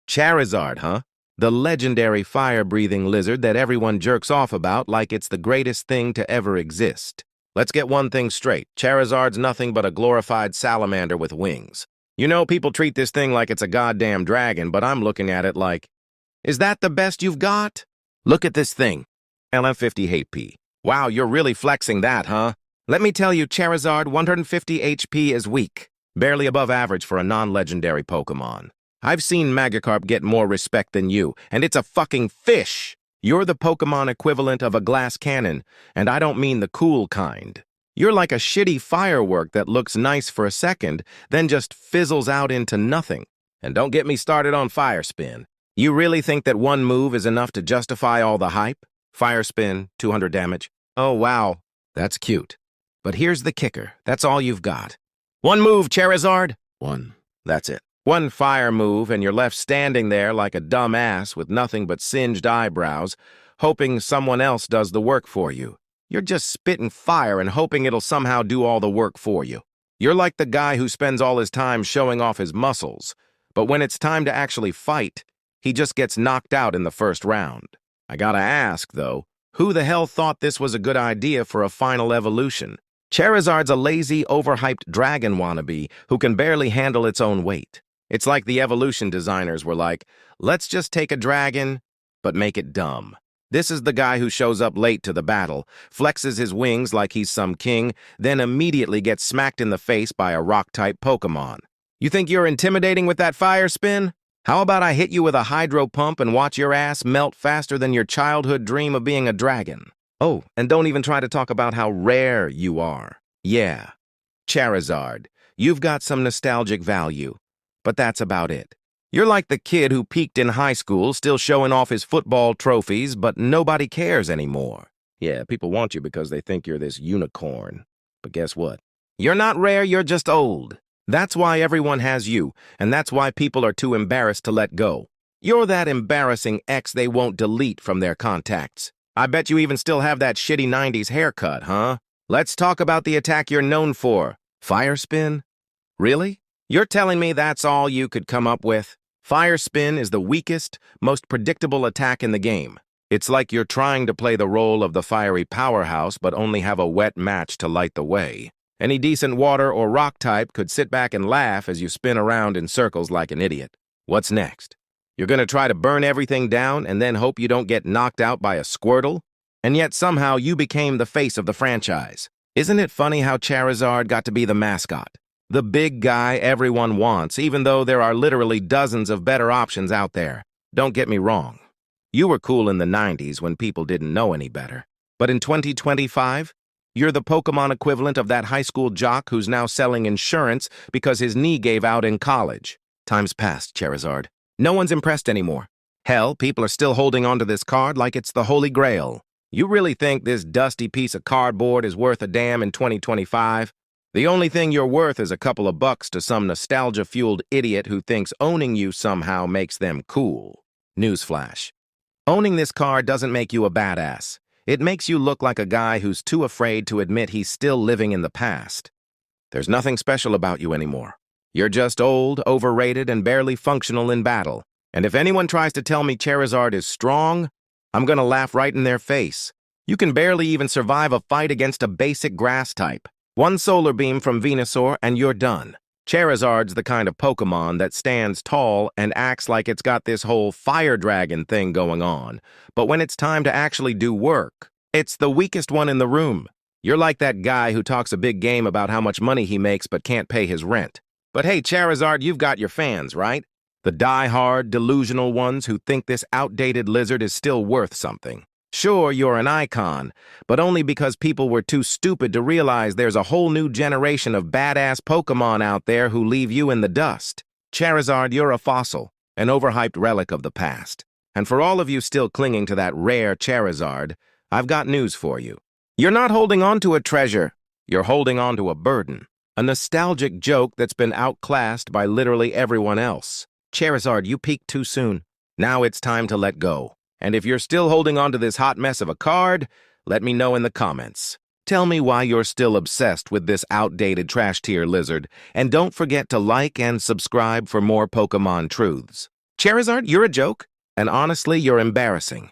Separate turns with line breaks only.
Charizard, huh? The legendary fire-breathing lizard that everyone jerks off about like it's the greatest thing to ever exist. Let's get one thing straight. Charizard's nothing but a glorified salamander with wings. You know, people treat this thing like it's a goddamn dragon, but I'm looking at it like, is that the best you've got? Look at this thing. LF50 HP. Wow, you're really flexing that, huh? Let me tell you, Charizard, 150 HP is weak. Barely above average for a non-legendary Pokémon. I've seen Magikarp get more respect than you, and it's a fucking fish! You're the Pokémon equivalent of a glass cannon, and I don't mean the cool kind. You're like a shitty firework that looks nice for a second, then just fizzles out into nothing. And don't get me started on Fire Spin. You really think that one move is enough to justify all the hype? Fire Spin, 200 damage. Oh, wow. That's cute. But here's the kicker. That's all you've got. One move, Charizard. One. That's it. One fire move, and you're left standing there like a dumb ass with nothing but singed eyebrows, hoping someone else does the work for you. You're just spitting fire and hoping it'll somehow do all the work for you. You're like the guy who spends all his time showing off his muscles, but when it's time to actually fight, he just gets knocked out in the first round. I gotta ask, though, who the hell thought this was a good idea for a final evolution? Charizard's a lazy, overhyped dragon wannabe who can barely handle its own weight. It's like the evolution designers were like, let's just take a dragon, but make it dumb. This is the guy who shows up late to the battle, flexes his wings like he's some king, then immediately gets smacked in the face by a rock-type Pokémon. You think you're intimidating with that fire spin? How about I hit you with a hydro pump and watch your ass melt faster than your childhood dream of being a dragon? Oh, and don't even try to talk about how rare you are. Yeah, Charizard, you've got some nostalgic value, but that's about it. You're like the kid who peaked in high school, still showing off his football trophies, but nobody cares anymore. Yeah, people want you because they think you're this unicorn. But guess what? You're not rare, you're just old. That's why everyone has you, and that's why people are too embarrassed to let go. You're that embarrassing ex they won't delete from their contacts. I bet you even still have that shitty 90s haircut, huh? Let's talk about the attack you're known for. Fire Spin? Really? You're telling me that's all you could come up with? Fire Spin is the weakest, most predictable attack in the game. It's like you're trying to play the role of the fiery powerhouse but only have a wet match to light the way. Any decent water or rock type could sit back and laugh as you spin around in circles like an idiot. What's next? You're gonna try to burn everything down and then hope you don't get knocked out by a Squirtle? And yet somehow you became the face of the franchise. Isn't it funny how Charizard got to be the mascot? The big guy everyone wants, even though there are literally dozens of better options out there. Don't get me wrong. You were cool in the 90s when people didn't know any better. But in 2025, you're the Pokémon equivalent of that high school jock who's now selling insurance because his knee gave out in college. Time's passed, Charizard. No one's impressed anymore. Hell, people are still holding onto this card like it's the Holy Grail. You really think this dusty piece of cardboard is worth a damn in 2025? The only thing you're worth is a couple of bucks to some nostalgia-fueled idiot who thinks owning you somehow makes them cool. Newsflash. Owning this card doesn't make you a badass. It makes you look like a guy who's too afraid to admit he's still living in the past. There's nothing special about you anymore. You're just old, overrated, and barely functional in battle. And if anyone tries to tell me Charizard is strong, I'm gonna laugh right in their face. You can barely even survive a fight against a basic grass type. One solar beam from Venusaur and you're done. Charizard's the kind of Pokémon that stands tall and acts like it's got this whole fire dragon thing going on. But when it's time to actually do work, it's the weakest one in the room. You're like that guy who talks a big game about how much money he makes but can't pay his rent. But hey, Charizard, you've got your fans, right? The die-hard, delusional ones who think this outdated lizard is still worth something. Sure, you're an icon, but only because people were too stupid to realize there's a whole new generation of badass Pokémon out there who leave you in the dust. Charizard, you're a fossil, an overhyped relic of the past. And for all of you still clinging to that rare Charizard, I've got news for you. You're not holding on to a treasure, you're holding on to a burden. A nostalgic joke that's been outclassed by literally everyone else. Charizard, you peaked too soon. Now it's time to let go. And if you're still holding on to this hot mess of a card, let me know in the comments. Tell me why you're still obsessed with this outdated trash tier lizard, and don't forget to like and subscribe for more Pokémon truths. Charizard, you're a joke, and honestly, you're embarrassing.